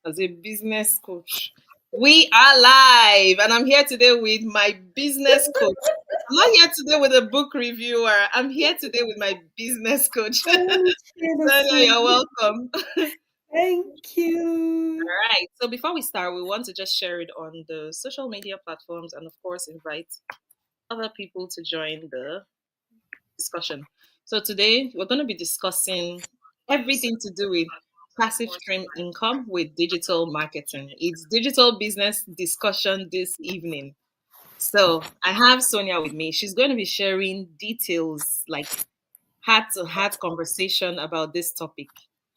as a business coach. We are live, and I'm here today with my business coach. I'm not here today with a book reviewer. I'm here today with my business coach. Oh, that's Sonia, so you're welcome. thank you. Right. So before we start, we want to just share it on the social media platforms and, of course, invite other people to join the discussion. So today we're going to be discussing everything to do with passive stream income with digital marketing. It's digital business discussion this evening. So I have Sonia with me. She's going to be sharing details like heart to heart conversation about this topic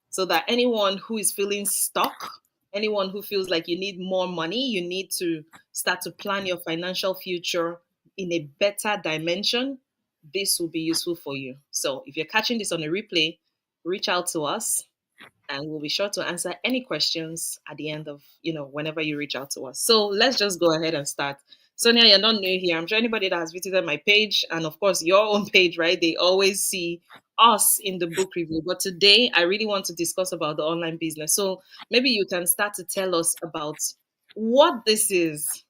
so that anyone who is feeling stuck, anyone who feels like you need more money, you need to start to plan your financial future in a better dimension, this will be useful for you. So if you're catching this on a replay, reach out to us and we'll be sure to answer any questions at the end of, whenever you reach out to us. So let's just go ahead and start. Sonia, you're not new here. I'm sure anybody that has visited my page and, of course, your own page, right? They always see us in the book review. But today, I really want to discuss about the online business. So maybe you can start to tell us about what this is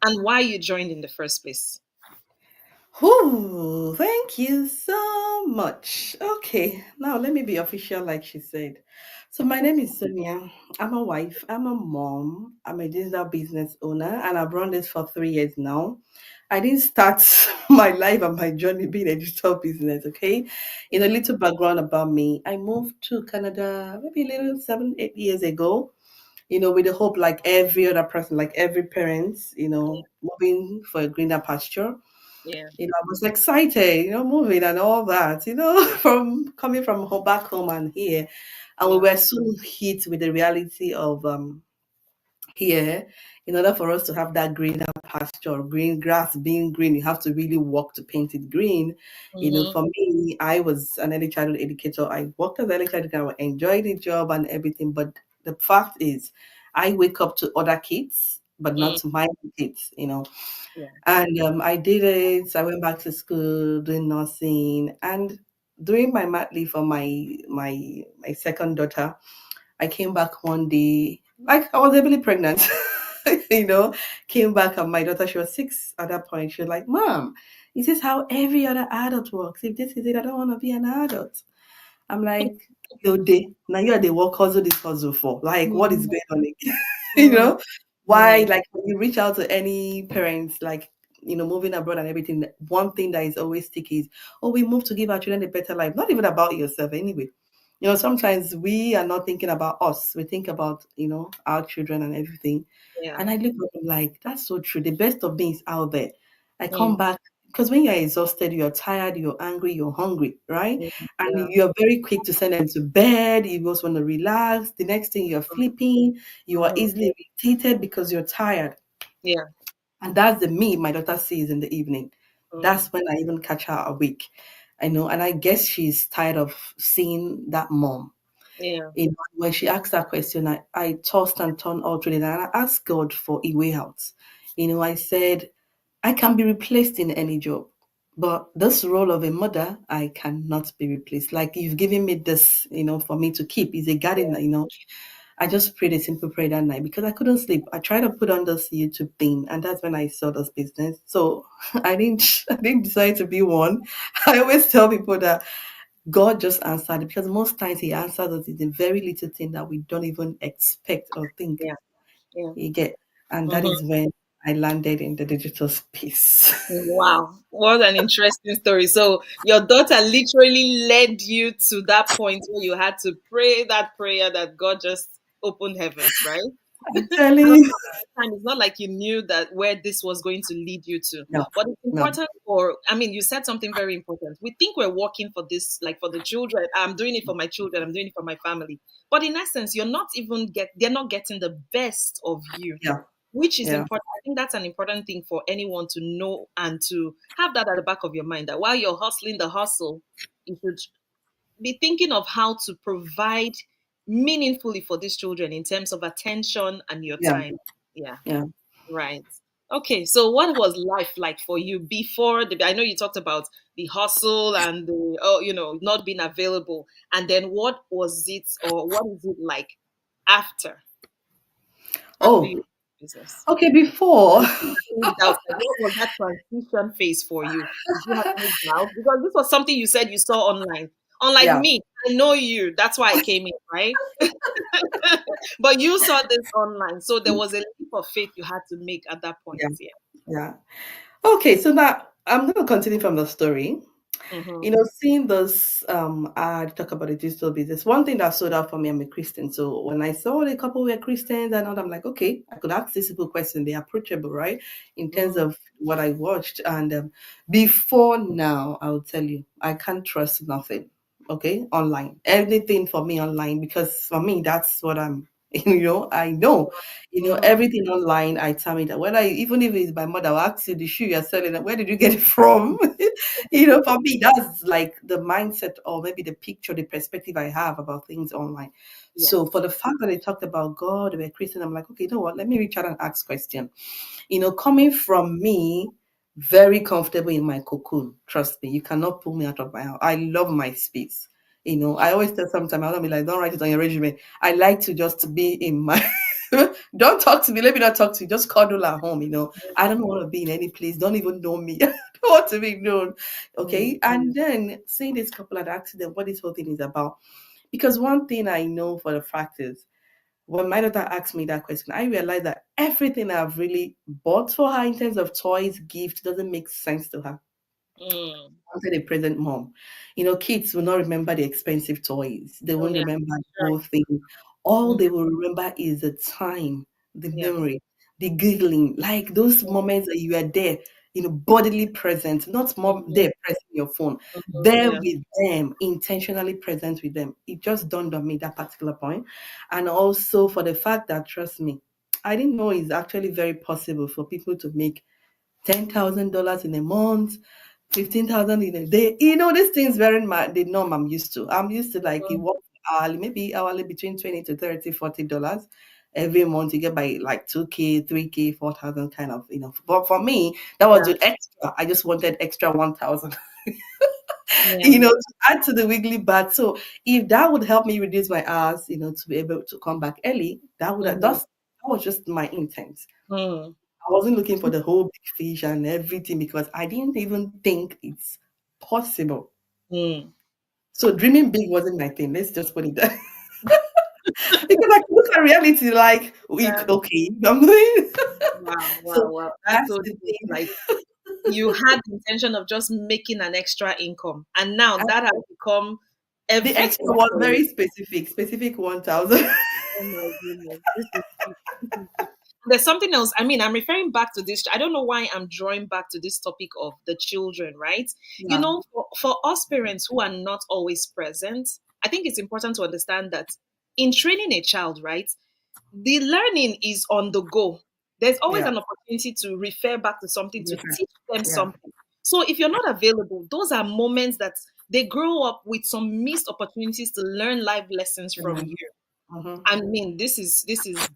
and why you joined in the first place. Whew, thank you so much. Okay, now let me be official, like she said. So, my name is Sonia. I'm a wife, I'm a mom, I'm a digital business owner, and I've run this for 3 years now. I didn't start my life and my journey being a digital business, okay? In a little background about me, I moved to Canada maybe a little 7, 8 years ago. With the hope, like every other person, like every parent, Yeah. moving for a greener pasture. Yeah. I was excited, moving and all that, from coming from back home and here. And we Yeah. were soon hit with the reality of here, in order for us to have that greener pasture, green grass being green, you have to really work to paint it green. Mm-hmm. For me, I was an early childhood educator. I worked as an early childhood educator, I enjoyed the job and everything. But the fact is, I wake up to other kids, but not Mm. to my kids. Yeah. And I did it. I went back to school doing nursing, and during my mat leave for my second daughter, I came back one day, like I was heavily pregnant. you know, Came back and my daughter, she was 6 at that point. She was like, "Mom, is this how every other adult works? If this is it, I don't want to be an adult." I'm like, now you're the work hustle this hustle for. Like, what is Mm, going on? you mm, know, why? mm, Like, when you reach out to any parents, like, moving abroad and everything, one thing that is always sticky is, oh, we move to give our children a better life. Not even about yourself anyway. Sometimes we are not thinking about us. We think about, our children and everything. yeah. And I look up and like, that's so true. The best of me is out there. I come Mm, back because when you're exhausted, you're tired, you're angry, you're hungry, right? mm, And yeah. you're very quick to send them to bed. You just want to relax. The next thing you're flipping, you are Mm-hmm. easily irritated because you're tired. Yeah. And that's the me my daughter sees in the evening. Mm, That's when I even catch her awake. I know, and I guess she's tired of seeing that mom. yeah. When she asked that question, I tossed and turned all through it, and I asked God for a way out. I said, I can be replaced in any job, but this role of a mother, I cannot be replaced. Like you've given me this, for me to keep. Is a garden. I just prayed a simple prayer that night because I couldn't sleep. I tried to put on this YouTube thing, and that's when I saw this business. So I didn't decide to be one. I always tell people that God just answered it because most times He answers us in a very little thing that we don't even expect or think. Yeah. Yeah. You get, and that Mm-hmm. is when I landed in the digital space. Wow. What an interesting story. So your daughter literally led you to that point where you had to pray that prayer that God just opened heavens, right? I'm And telling of you, course, at the time, it's not like you knew that where this was going to lead you to. no, But it's no, important I mean, you said something very important. We think we're working for this, like for the children. I'm doing it for my children. I'm doing it for my family. But in essence, they're not getting the best of you, yeah, which is yeah, important. I think that's an important thing for anyone to know and to have that at the back of your mind that while you're hustling the hustle, you should be thinking of how to provide meaningfully for these children in terms of attention and your yeah, time. Yeah, yeah. right. Okay, so what was life like for you before I know you talked about the hustle and the not being available, and then what was it or what is it like after? How do Oh, you business? okay. Before, Did you have any doubts? Like, what was that transition phase for you? Did you have any doubts? Because this was something you said you saw online. Unlike yeah, me, I know you. That's why I came in, right? But you saw this online, so there was a leap of faith you had to make at that point. yeah, Yeah. yeah. Okay, so now I'm going to continue from the story. Mm-hmm. Seeing this ad talk about the digital business, one thing that stood out for me, I'm a Christian. So when I saw the couple were Christians and all, I'm like, okay, I could ask this simple question. They're approachable, right? In terms Mm, of what I watched. And before now, I will tell you, I can't trust nothing. Okay, online. Everything for me online, because for me, that's what I'm I know, mm, everything online, I tell me that whether even if it's my mother will ask you the shoe you're selling, where did you get it from? For me, that's like the mindset or maybe the picture, the perspective I have about things online. So for yes. the fact that they talked about God, they were Christian, I'm like, okay, you know what? Let me reach out and ask question. Coming from me, very comfortable in my cocoon. Trust me, you cannot pull me out of my house. I love my space. I always tell sometimes I'll be like, don't write it on your resume. I like to just be in my don't talk to me. Let me not talk to you. Just cuddle at home. I don't want to be in any place. Don't even know me. I don't want to be known. Mm, Okay. And then seeing this couple, I'd asked them what this whole thing is about. Because one thing I know for the fact is when my daughter asked me that question, I realized that everything I've really bought for her in terms of toys, gifts, doesn't make sense to her. mm. After the present mom. Kids will not remember the expensive toys. They Oh won't yeah, remember the sure. whole thing. All Mm, they will remember is the time, the yeah. memory, the giggling, like those moments that you are there, bodily present, not mom Mm-hmm, there pressing your phone, mm-hmm, there yeah. with them, intentionally present with them. It just dawned on me that particular point. And also for the fact that, trust me, I didn't know it's actually very possible for people to make $10,000 in a month, 15,000 in a day. These things weren't the norm I'm used to. I'm used to like you Mm, work hourly, maybe hourly between 20 to 30, $40. Every month you get by like 2K, 3K, 4,000 kind of. But for me, that was yeah, with extra. I just wanted extra 1,000, yeah. to add to the weekly bat. So if that would help me reduce my hours, to be able to come back early, Mm-hmm, that was just my intent. mm, I wasn't looking for the whole big fish and everything because I didn't even think it's possible. mm. So dreaming big wasn't my thing. Let's just put it there. Because I could look at reality like, Yeah. okay, I'm doing. Wow, So wow, wow. That's that's so the deep. thing. Like you had the intention of just making an extra income, and now And that has become the extra everything was for you. very specific 1,000. Oh my goodness, this is deep. This is deep. There's something else. I mean, I'm referring back to this. I don't know why I'm drawing back to this topic of the children, right? Yeah, For us parents who are not always present, I think it's important to understand that in training a child, right, the learning is on the go. There's always yeah, an opportunity to refer back to something to different. teach them Yeah. something. So if you're not available, those are moments that they grow up with some missed opportunities to learn life lessons from you. Mm-hmm. I mean, this is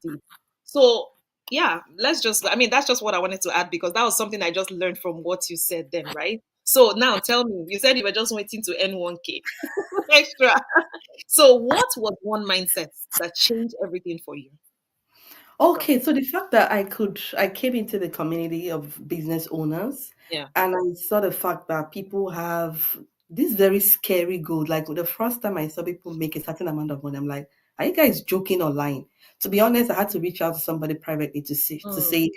deep. So yeah, let's just. I mean, that's just what I wanted to add because that was something I just learned from what you said then, right? So now tell me, you said you were just waiting to earn 1K extra. So what was one mindset that changed everything for you? Go. Okay, so the fact that I came into the community of business owners Yeah. and I saw the fact that people have this very scary goal. Like the first time I saw people make a certain amount of money, I'm like, are you guys joking or lying? To be honest, I had to reach out to somebody privately to Mm, say,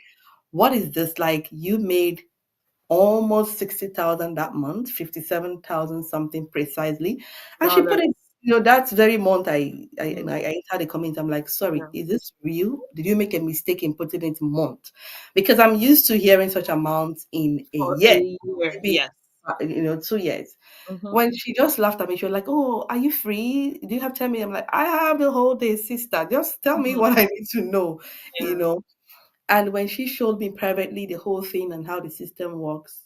what is this? Like you made almost 60,000 that month, 57,000 something precisely. And she put dollars. it, that's very month I Mm, entered the comment. I'm like, sorry, yeah. is this real? Did you make a mistake in putting it in month? Because I'm used to hearing such amounts in a For year, a year. maybe Yes. 2 years. Mm-hmm. When she just laughed at me, she was like, oh, are you free? Do you have 10 minutes? I'm like, I have the whole day, sister. Just tell me Mm-hmm. what I need to know, you Yeah. know. And when she showed me privately the whole thing and how the system works,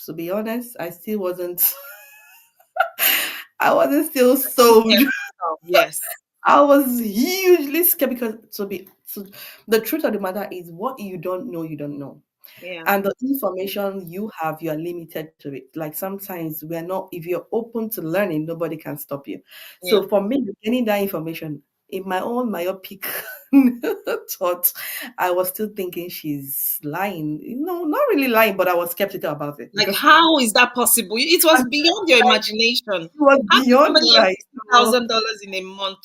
to be honest, I wasn't still sold. Yes. Oh, yes. I was hugely scared because the truth of the matter is what you don't know. Yeah. And the information you have, you are limited to it. Like sometimes we're not, if you're open to learning, nobody can stop you. Yeah. So for me, getting that information in my own myopic thought I was still thinking she's lying. Not really lying, but I was skeptical about it Like, because how is that possible? It was and, beyond your like, imagination. it was How can beyond somebody what earn I saw. $60,000 in a month?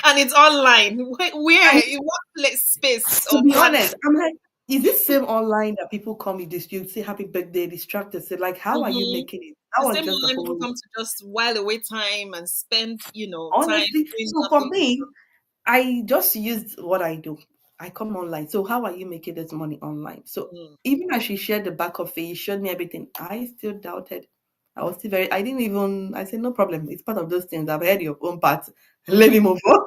And it's online. Where? And In what place, space to or be planet? honest, I'm like, is this same online that people call me this? You say happy birthday, distracted. Say like, how are you Hmm. making it? That The was same just the online people whole. come to just while away time and spend, time Honestly, doing so for nothing. me, I just used what I do. I come online. So how are you making this money online? So Mm, even as she shared the back of it, she showed me everything. I still doubted. I was still very. I didn't even. I said no problem. It's part of those things. I've heard your own part. Let me mm, move on.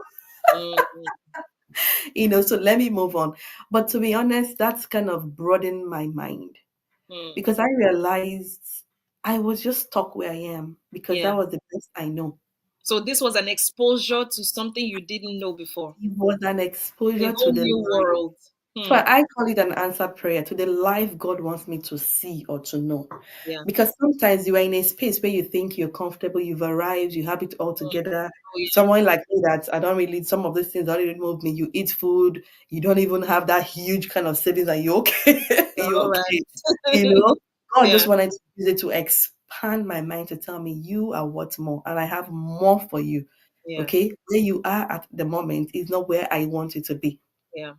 mm, So let me move on. But to be honest, that's kind of broadened my mind mm. because I realized I was just stuck where I am because Yeah. that was the best I know. So this was an exposure to something you didn't know before. It was an A exposure to whole the new life. world. So Hmm. I call it an answered prayer to the life God wants me to see or to know. Yeah. Because sometimes you are in a space where you think you're comfortable, you've arrived, you have it all Mm. together. Oh yeah. Someone like me that I don't really, some of these things don't really move me. You eat food, you don't even have that huge kind of savings, and you're okay. You're You're all okay. right. You know, God Yeah. just wanted to use it to expand my mind to tell me you are what's more, and I have more for you. Yeah. Okay, where you are at the moment is not where I want you to be. Yeah.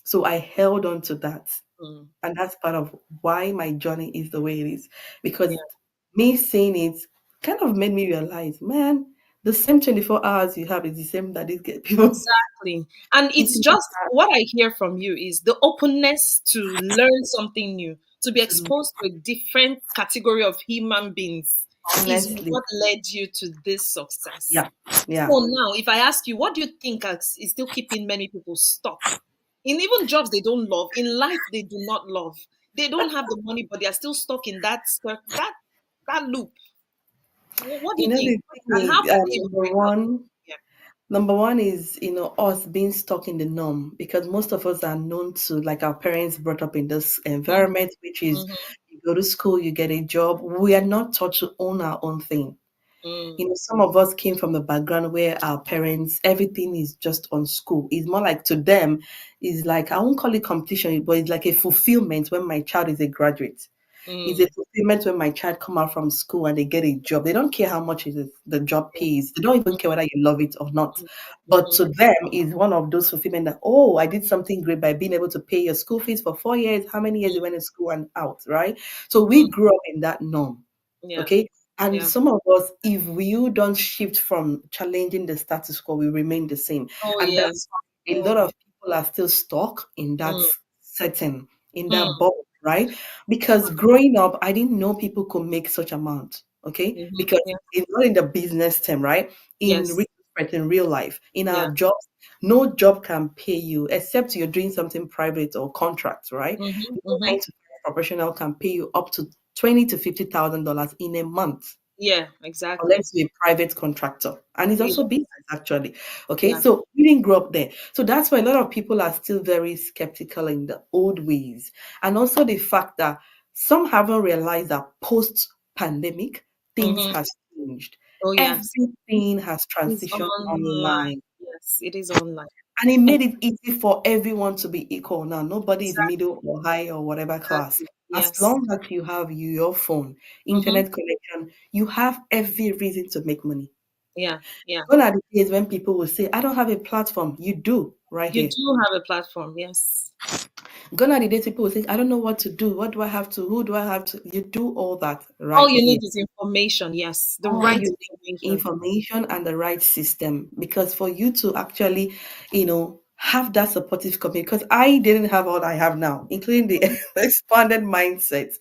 So I held on to that. Mm. And that's part of why my journey is the way it is. Yeah. Because me saying it kind of made me realize, man, the same 24 hours you have is the same that these get people. Exactly. And It's it's not just what I hear from you is the openness to learn something new, to be to exposed to a different category of human beings is honestly. what led you to this success. Yeah. Yeah. So now, if I ask you, what do you think is still keeping many people stuck? In even jobs they don't love, in life they do not love. They don't have the money, but they are still stuck in that loop. What do you think? The And thing how is, can they even break out? Yeah. number one is, us being stuck in the norm because most of us are known to, like our parents brought up in this environment, which is Mm-hmm. you go to school, you get a job. We are not taught to own our own thing. Mm, Some of us came from a background where our parents, everything is just on school. It's more like to them, it's like, I won't call it competition, but it's like a fulfillment when my child is a graduate. It's a mm, fulfillment when my child come out from school and they get a job. They don't care how much the job yeah. pays. They don't even care whether you love it or not. But Mm-hmm. to them, is one of those fulfillment that, oh, I did something great by being able to pay your school fees for 4 years. How many years you went to school and out, right? So we Mm, grew up in that norm. yeah. Okay. And Yeah. some of us, if you don't shift from challenging the status quo, we remain the same. Oh And that's yes. why a lot Oh. of people are still stuck in that Mm, setting, in that mm, bubble, right? Because growing up, I didn't know people could make such amount. Okay. mm-hmm. Because Yeah. it's not in the business term, right? In Yes. retrospect, in real life, in our Yeah. jobs, no job can pay you except you're doing something private or contract, right? Mm-hmm. No Mm-hmm. 9 to 5 professional can pay you up to $20,000 to $50,000 in a month Yeah. unless Exactly. you're a private contractor. And it's Yeah. also business, actually. Okay, Yeah. so we didn't grow up there. So that's why a lot of people are still very skeptical in the old ways. And also the fact that some haven't realized that post pandemic, things Mm-hmm. has changed. Oh yes. Everything has It's transitioned online. online. Yes, it is online. And it made it easy for everyone to be equal now. Nobody is Exactly. middle or high or whatever class. Exactly. As Yes. long as you have your phone, Mm-hmm. internet connection, you have every reason to make money. Yeah. Yeah. Gone are the days when people will say, I don't have a platform. You do right You here. do have a platform. Yes. Gone are the days people will say, I don't know what to do. What do I have to? Who do I have to? You do all that All right you here. need is information. Yes. The All right you need information. information and the right system because for you to actually have that supportive community because I didn't have what I have now including the expanded mindset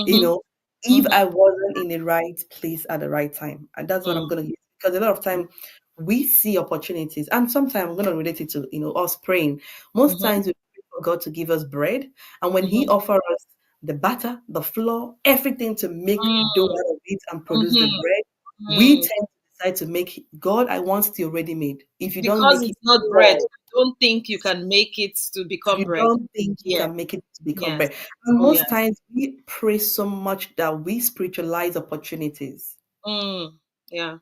you Mm-hmm. know if Mm-hmm. I wasn't in the right place at the right time, and that's what I'm Mm-hmm. going to use because a lot of time we see opportunities, and sometimes I'm going to relate it to us praying. Most Mm-hmm. times we pray for God to give us bread, and when he Mm-hmm. offers us the butter, the flour, everything to make dough out of it and produce the Mm-hmm. bread, we Mm-hmm. tend to decide to make God, I want the already made. If you don't Because make it, it's not bread, no. you don't think you can make it to become You bread. don't think you Yeah. can make it to become Yes. bread. And Oh yeah. most times we pray so much that we spiritualize opportunities. Mm. Yeah.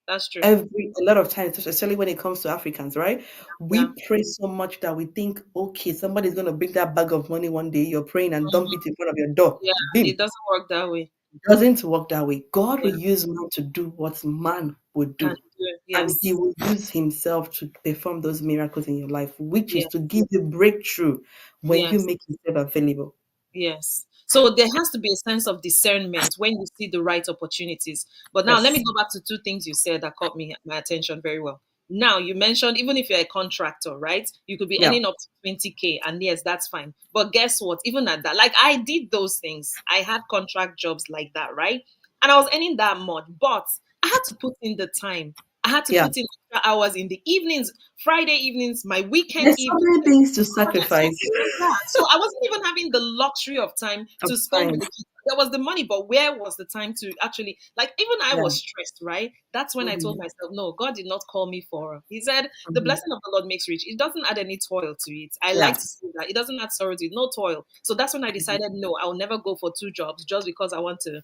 That's true. Every a lot of times, especially when it comes to Africans, right? Yeah. We pray so much that we think, okay, somebody's gonna bring that bag of money one day. You're praying and dump Mhm. it in front of your door. Yeah. Bim. It doesn't work that way. Doesn't work that way. God will Yeah. use man to do what man would Can do. do it. And he Yes. will use himself to perform those miracles in your life, which is Yeah. to give you breakthrough when you Yes. make yourself available. Yes. So there has to be a sense of discernment when you see the right opportunities. But now let me Yes. go back to two things you said that caught me my attention very well. Now you mentioned even if you're a contractor, right? You could be Yeah. earning up to 20K and yes, that's fine. But guess what? Even at that, like I did those things. I had contract jobs like that, right? And I was earning that much, but I had to put in the time. I had to Yeah. put in extra hours in the evenings, Friday evenings, my weekend There's so evenings. many things to There's so sacrifice many, yeah. So I wasn't even having the luxury of time of to spend time. with the kids. There was the money, but where was the time to actually like even I Yeah. was stressed, right? That's when I told Hmm. myself, no, God did not call me for. He said, the Hmm. blessing of the Lord makes rich. It doesn't add any toil to it. I Yeah. like to say that. It doesn't add sorrow to it, no toil. So that's when I decided, no, I'll never go for two jobs just because I want to,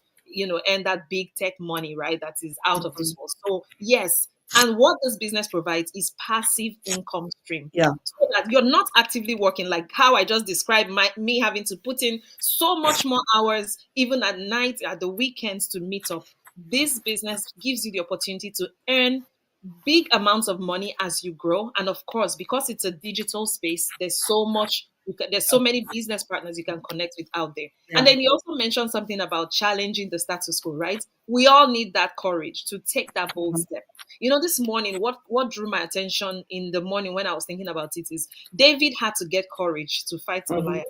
earn that big tech money, right? That is out of Hmm. this world. So yes. And what this business provides is passive income stream Yeah. so that you're not actively working like how I just described me having to put in so much more hours even at night at the weekends to meet up. This business gives you the opportunity to earn big amounts of money as you grow, and of course because it's a digital space there's so much there's so many business partners you can connect with out there. And Yeah. then you also mentioned something about challenging the status quo, right? We all need that courage to take that bold Mhm. step. This morning, what drew my attention in the morning when I was thinking about it is David had to get courage to fight Mhm. Goliath.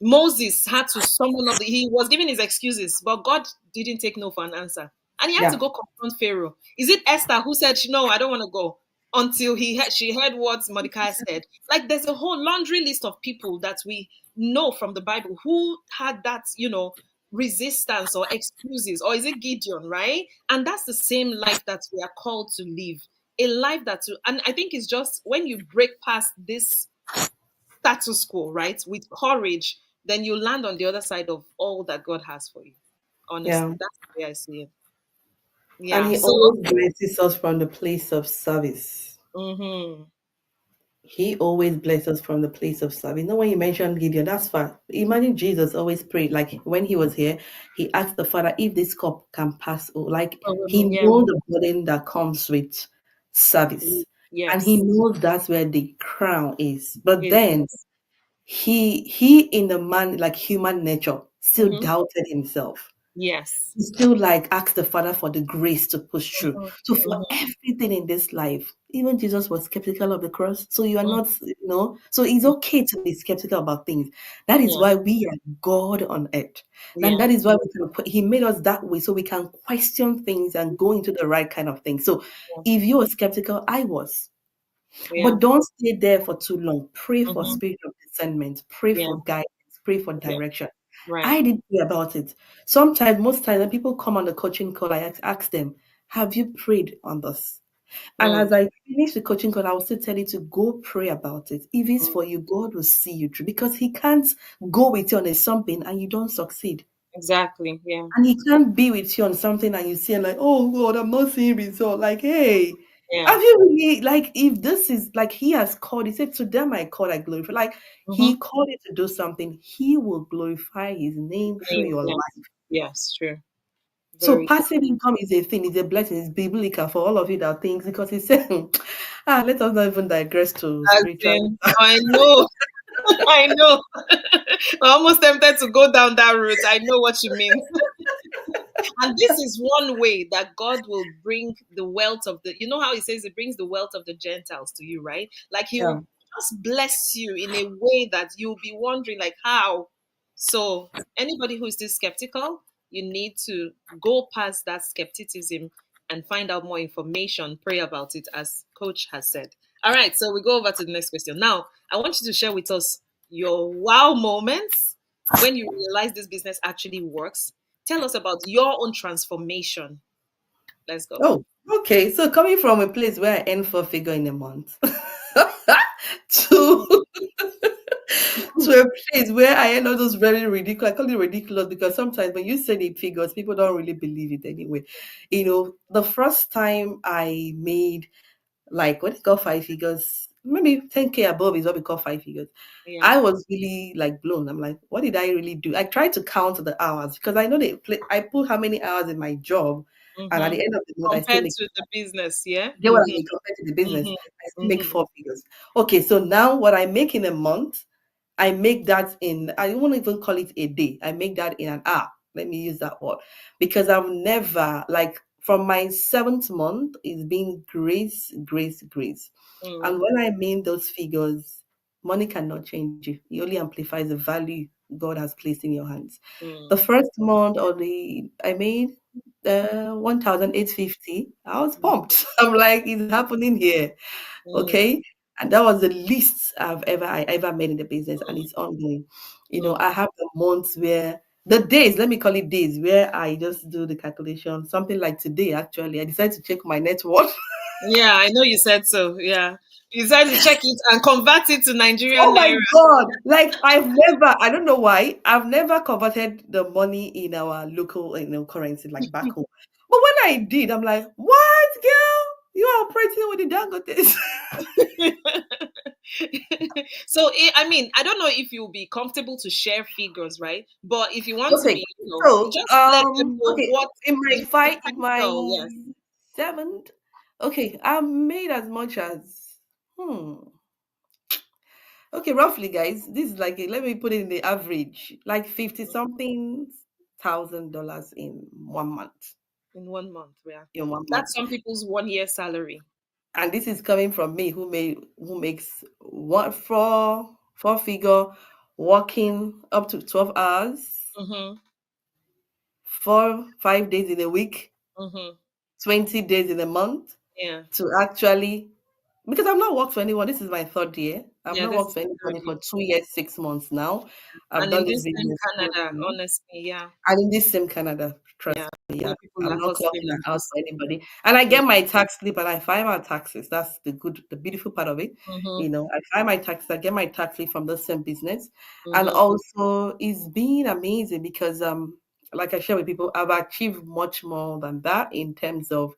Moses had to summon up he was giving his excuses, but God didn't take no for an answer. And he had to Yeah. go confront Pharaoh. Is it Esther who said, no, I don't want to go until she heard what Mordecai said? Like there's a whole laundry list of people that we know from the Bible who had that, resistance or excuses. Or is it Gideon, right? And that's the same life that we are called to live. A life and I think it's just when you break past this status quo, right? With courage, then you land on the other side of all that God has for you. Yeah. Honestly, that's the way I see it. And Yeah. he So, always blesses us from the place of service. hmm He always blesses us from the place of service. You know, when you mentioned Gideon, that's fine. Imagine Jesus always prayed, like when he was here, he asked the Father if this cup can pass. Like he yeah, knows the burden that comes with service. And he yes, knows that's where the crown is. But yes, then he in the man, like human nature, still hmm doubted himself. yes, He still like ask the Father for the grace to push through. hmm So for hmm everything in this life, even Jesus was skeptical of the cross. So you are hmm not, so it's okay to be skeptical about things. That is yeah, why we are God on earth. And yeah, that is why he made us that way so we can question things and go into the right kind of thing. So yeah, if you were skeptical, I was. yeah, But don't stay there for too long. Pray for hmm spiritual discernment, pray yeah, for guidance, pray for yeah, direction. right, I did pray about it. Sometimes, most times, when people come on the coaching call, I ask them, have you prayed on this? And mm, as I finish the coaching call, I will still tell you to go pray about it. If it's mm, for you, God will see you through because He can't go with you on a something and you don't succeed. exactly, yeah, And He can't be with you on something and you see and like, oh God, I'm not seeing result. Like, hey, yeah, have you really like if this is like He has called, He said, to them I call, I glorify. Like He hmm called you to do something, He will glorify His name through your yes, life. yes, true, So very, passive income is a thing, is a blessing, it's biblical for all of you that think because He said, let us not even digress to as spiritual. in, I know, I know. I'm almost tempted to go down that route. I know what you mean. And this is one way that God will bring the wealth of how he says he brings the wealth of the Gentiles to you, right? Like he Yeah. will just bless you in a way that you'll be wondering, like, how? So, anybody who is still skeptical, you need to go past that skepticism and find out more information, pray about it, as Coach has said. All right, so we go over to the next question. Now, I want you to share with us your wow moments when you realize this business actually works. Tell us about your own transformation. Let's go. Oh, okay. So coming from a place where I earn four figure in a month to to a is where I end all those very ridiculous. I call it ridiculous because sometimes when you say the figures, people don't really believe it anyway. The first time I made like what they call five figures, maybe 10K above is what we call five figures. Yeah. I was really like blown. I'm like, what did I really do? I tried to count the hours because I know I put how many hours in my job, and at Mm-hmm. the end of the month, I still Compared make. to the business, yeah. Get what I mean? Compared to the business, I Mm-hmm. still make Mm-hmm. four figures. Okay, so now what I make in a month, I make that in, I won't even call it a day. I make that in an hour. Let me use that word. Because I've never, like, from my seventh month, it's been grace, grace, grace. And Mm, when I mean those figures, money cannot change you. It only amplifies the value God has placed in your hands. The mm, first month I made 1,850. I was mm, pumped. I'm like, it's happening here. mm, Okay. And that was the least I ever made in the business, and it's ongoing. mm. I have the months where the days, let me call it days, where I just do the calculation. Something like today, actually, I decided to check my net worth. Yeah, I know you said so. Yeah. You decided to check it and convert it to Nigerian Oh my naira. God. Like I don't know why, I've never converted the money in our local, currency like back home. But when I did, I'm like, what, girl? You are operating with the Dangotes. So, I mean, I don't know if you'll be comfortable to share figures, right? But if you want to Okay. be, So, just let them know okay, what in the my potential, yes, seventh, okay, I made as much as, hmm, okay, roughly, guys, this is like, let me put it in the average, like 50 something $1,000 in 1 month. in 1 month. Yeah. In one That's month. some people's 1 year salary And this is coming from me who makes one four figure, working up to 12 hours, Mm-hmm. 5 days in a week, Mm-hmm. 20 days in a month, Yeah. to actually, because I've not worked for anyone. This is my third year. I've Yeah, not this worked is for the third anybody year. for 2 years, 6 months now. I've And in done this this same business Canada, closely. honestly, yeah. And in this same Canada, trust Yeah. me, yeah. Where people I'm are not hustling clocking and out for hustling. anybody. And I Mm, get my tax slip and I file my taxes. That's the beautiful part of it. mm-hmm. I file my taxes, I get my tax slip from the same business. And Mm-hmm. also it's been amazing because like I share with people, I've achieved much more than that in terms of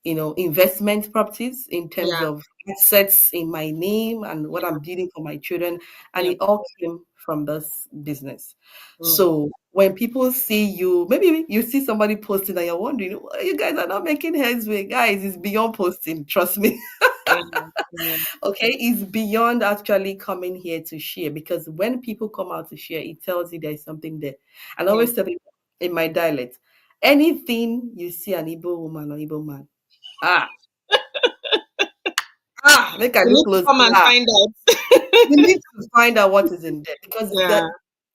investment properties, in terms Yeah. of assets in my name and what Yeah. I'm building for my children. And Yeah. it all came from this business. Mm, So when people see you, maybe you see somebody posting and you're wondering, "Why you guys are not making heads with guys, it's beyond posting, trust me." yeah. Yeah. Okay, it's beyond actually coming here to share, because when people come out to share, it tells you there's something there. And I Yeah. always tell people in my dialect, anything you see an Igbo woman or Igbo man, ah, make I You look need to close. come and Ah, find out. you need to find out what is in there, because Yeah.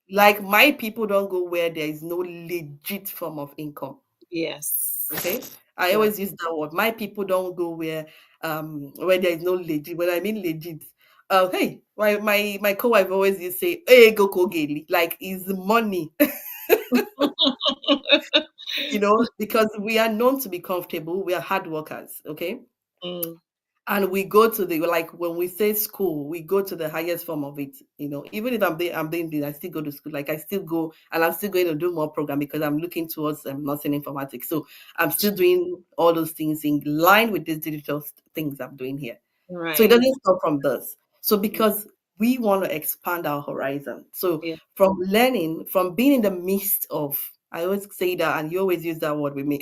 like my people don't go where there is no legit form of income. Yes. Okay, I Yeah. always use that word. My people don't go where there is no legit. When I mean legit, hey, my co-wife always used to say, "Hey, go kogeli," like is money, because we are known to be comfortable. We are hard workers. Okay, Mm, and we go to the, like, when we say school, we go to the highest form of it. Even if I'm doing this, I still go to school. Like, I still go, and I'm still going to do more program because I'm looking towards nursing informatics. So I'm still doing all those things in line with these digital things I'm doing here. So it right. doesn't stop from this. So Mm, because we want to expand our horizon. So yeah. from learning, from being in the midst of, I always say that, and you always use that word with me.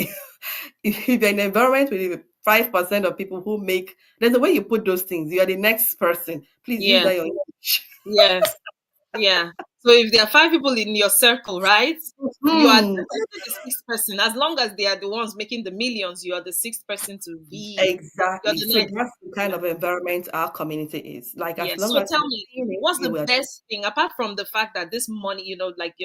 If you're in an environment with 5% of people who make, there's a way you put those things. You are the next person. Please use Yeah. that your English. Yes. Yeah. So if there are five people in your circle, right? You are Hmm. definitely the sixth person. As long as they are the ones making the millions, you are the sixth person to be. You're Exactly. the So next. that's the kind Yeah. of environment our community is. Like, as Yes. long So as tell you're me, seeing it, what's you the will. best thing apart from the fact that this money, like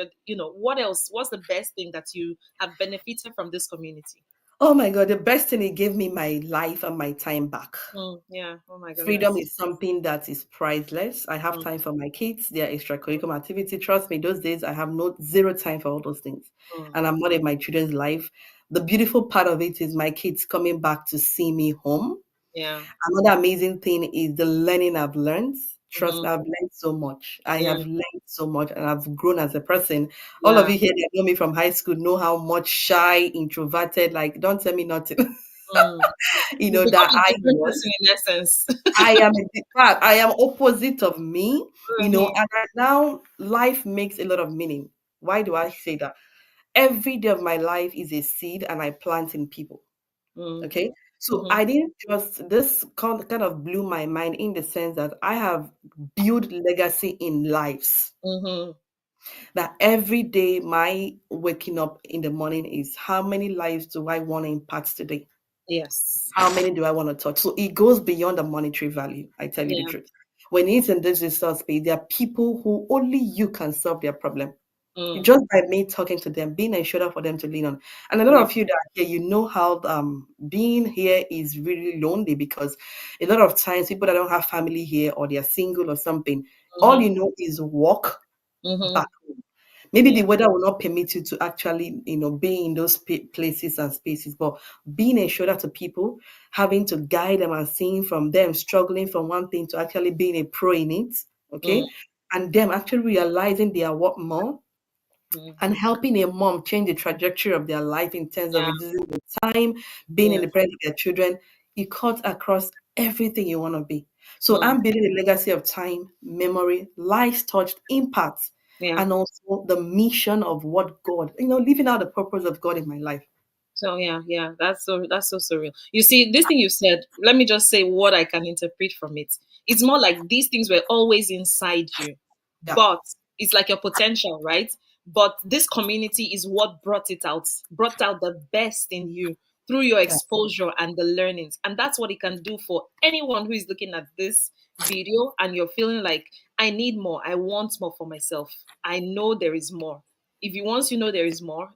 what else? What's the best thing that you have benefited from this community? Oh my God, the best thing, it gave me my life and my time back. Mm, yeah. Oh my Freedom goodness. is something that is priceless. I have Mm, time for my kids, their extracurricular activity. Trust me, those days I have no zero time for all those things. mm, And I'm not in my children's life. The beautiful part of it is my kids coming back to see me home. yeah. Another amazing thing is the learning I've learned. Trust me, Mhm. I've learned so much. I have Yeah. learned so much and I've grown as a person. All of Yeah. you here that know me from high school know how much shy, introverted, like, don't tell me nothing, Mm. You become that a I different person was. in essence. I am opposite of me, Mhm. and now life makes a lot of meaning. Why do I say that? Every day of my life is a seed and I plant in people. Mm. Okay. So Mhm. I didn't just, this kind of blew my mind in the sense that I have built legacy in lives. Mhm. That every day my waking up in the morning is how many lives do I want to impact today? Yes. How many do I want to touch? So it goes beyond the monetary value. I tell you the Yeah. truth. When it's in this resource space, there are people who only you can solve their problem. Mm. Just by me talking to them, being a shoulder for them to lean on. And a lot Yeah. of you that are here, you know how being here is really lonely because a lot of times people that don't have family here or they're single or something, all Mhm. you know is walk back Mhm. home. Maybe the Yeah. weather will not permit you to actually, be in those places and spaces, but being a shoulder to people, having to guide them and seeing from them struggling from one thing to actually being a pro in it, Mm. okay, and them actually realizing they are what more Mm. and helping a mom change the trajectory of their life in terms of Yeah. reducing the time, being in Yeah. the presence of their children, it cuts across everything you want to be. So Mm. I'm building a legacy of time, memory, lives touched, impact, Yeah. and also the mission of what God, living out the purpose of God in my life. So yeah, yeah, that's so surreal. You see, this thing you said, let me just say what I can interpret from it. It's more like these things were always inside you, Yeah, but it's like your potential, right? But this community is what brought out the best in you through your yeah, exposure and the learnings. And that's what it can do for anyone who is looking at this video and you're feeling like, I need more, I want more for myself. I know there is more. If you once you know there is more,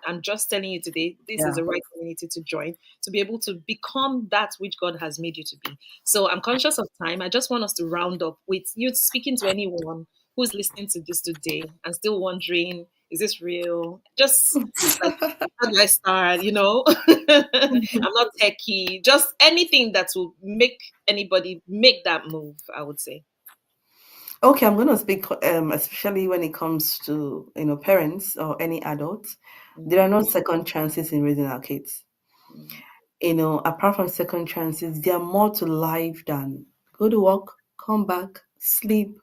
I'm just telling you today, this is yeah. the right community to join to be able to become that which God has made you to be. So I'm conscious of time. I just want us to round up with you speaking to anyone who's listening to this today and still wondering, is this real? Just like, how do I start? I'm not techie. Just anything that will make anybody make that move, I would say. Okay, I'm going to speak, especially when it comes to parents or any adults. There Mm, are no second chances in raising our kids. mm, Apart from second chances, there are more to life than go to work, come back, sleep.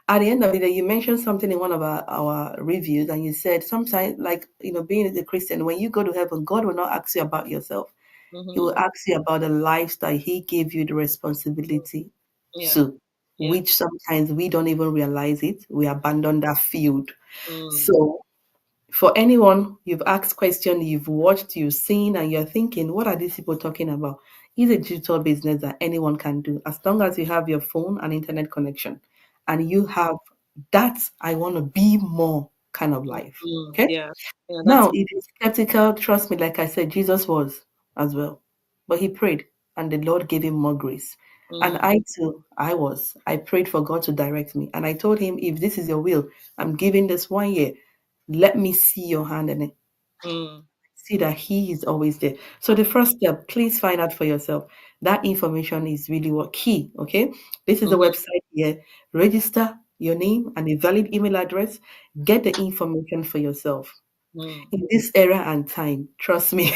At the end of the day, you mentioned something in one of our reviews, and you said sometimes, like, being a Christian, when you go to heaven, God will not ask you about yourself. He mhm, will ask you about the lifestyle He gave you the responsibility yeah, to, yeah. which sometimes we don't even realize it. We abandon that field. Mm, So for anyone you've asked questions, you've watched, you've seen, and you're thinking, what are these people talking about? It's a digital business that anyone can do as long as you have your phone and internet connection and you have that I want to be more kind of life. Okay. yeah, yeah, that's Now, if you're skeptical, trust me, like I said, Jesus was as well. But he prayed and the Lord gave him more grace. And mm, I too, I prayed for God to direct me. And I told him, if this is your will, I'm giving this 1 year. Let me see your hand in it. mm, See that he is always there. So the first step, please find out for yourself. That information is really what key. Okay. This is the mhm, website here. Register your name and a valid email address. Get the information for yourself mm. in this era and time, trust me,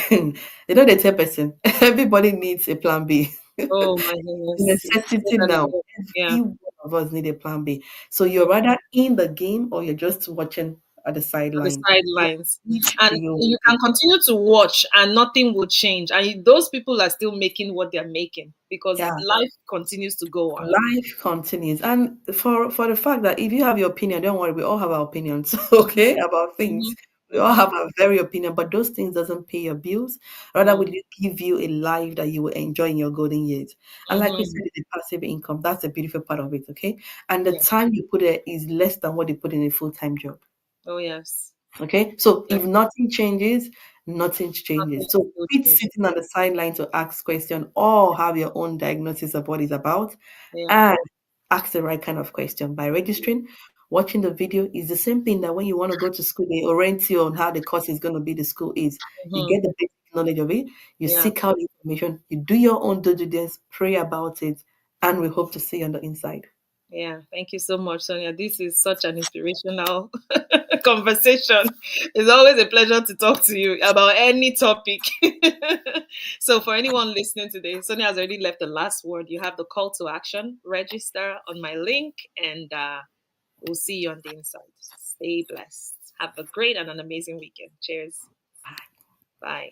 they tell person, everybody needs a plan B. Oh my goodness. You said Necessity that now. again. Yeah. Every one of us need a plan B. So you're rather in the game or you're just watching at the On the sideline. sidelines. Which And do you want you to be? can continue to watch and nothing will change. And those people are still making what they're making because Yeah. life continues to go on. Life continues. And for the fact that if you have your opinion, don't worry, we all have our opinions, okay, about things. Hmm. We all Hmm. have our very opinion, but those things doesn't pay your bills. Rather, will Mm, it give you a life that you will enjoy in your golden years? And like we hmm. said, the passive income, that's the beautiful part of it, okay? And the Yeah. time you put it is less than what you put in a full-time job. Oh yes. Okay, so Yeah. if nothing changes, nothing changes. Nothing So will quit change. sitting on the sideline to ask question or have your own diagnosis of what it's about Yeah. and ask the right kind of question by registering. Watching the video is the same thing that when you want to go to school, they orient you on how the course is going to be, the school is. You Hmm. get the basic knowledge of it, you Yeah. seek out information, you do your own due diligence, pray about it, and we hope to see you on the inside. Yeah, thank you so much, Sonia. This is such an inspirational conversation. It's always a pleasure to talk to you about any topic. So, for anyone listening today, Sonia has already left the last word. You have the call to action. Register on my link, and we'll see you on the inside. Stay blessed. Have a great and an amazing weekend. Cheers. Bye. Bye.